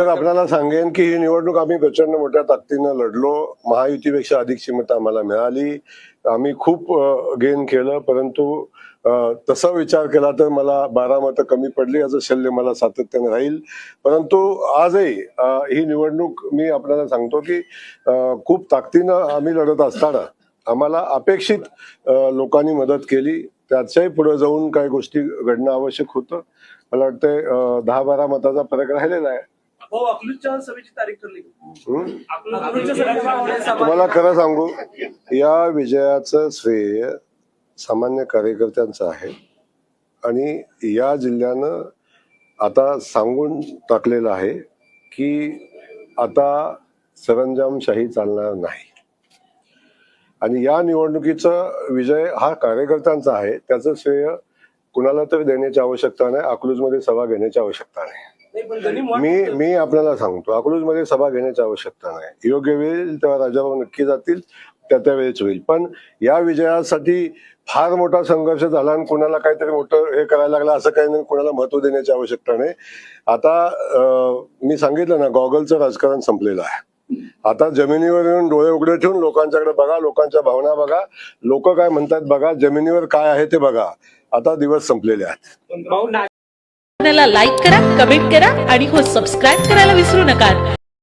तर आपल्याला सांगेन की ही निवडणूक आम्ही प्रचंड मोठ्या ताकदीनं लढलो. महायुतीपेक्षा अधिकची मतं आम्हाला मिळाली. आम्ही खूप गेन केलं, परंतु तसा विचार केला तर मला 12 मतं कमी पडली. याचं शल्य मला सातत्याने राहील. परंतु आजही ही निवडणूक मी आपल्याला सांगतो की खूप ताकदीनं आम्ही लढत असताना आम्हाला अपेक्षित लोकांनी मदत केली. त्याच्याही पुढे जाऊन काही गोष्टी घडणं आवश्यक होतं. मला वाटतंय 10-12 मताचा फरक राहिलेला आहे. अकलूजच्या सभेची तारीख ठरली. तुम्हाला खरं सांगू, या विजयाचं श्रेय सामान्य कार्यकर्त्यांचं आहे आणि या जिल्ह्यानं आता सांगून टाकलेलं आहे की आता सरंजामशाही चालणार नाही आणि या निवडणुकीचा विजय हा कार्यकर्त्यांचा आहे. त्याचं श्रेय कुणाला तरी देण्याची आवश्यकता नाही. अकलूजमध्ये सभा घेण्याची आवश्यकता नाही. मी आपल्याला सांगतो, अकलूजमध्ये सभा घेण्याची आवश्यकता नाही. योग्य वेळ तेव्हा राजाभाऊ नक्की जातील, त्या वेळेच होईल. पण या विजयासाठी फार मोठा संघर्ष झाला आणि कुणाला काहीतरी मोठं हे करायला लागलं असं काही नाही. कुणाला महत्व देण्याची आवश्यकता नाही. आता मी सांगितलं ना, गॉगलचं राजकारण संपलेलं आहे. आता जमिनीवर येऊन डोळे उघडे ठेवून लोकांच्याकडे बघा, लोकांच्या भावना बघा, लोक काय म्हणतात बघा, जमिनीवर काय आहे ते बघा. आता दिवस संपलेले आहेत. लाईक करा, कमेंट करा आणि हो सबस्क्राईब करायला विसरू नका.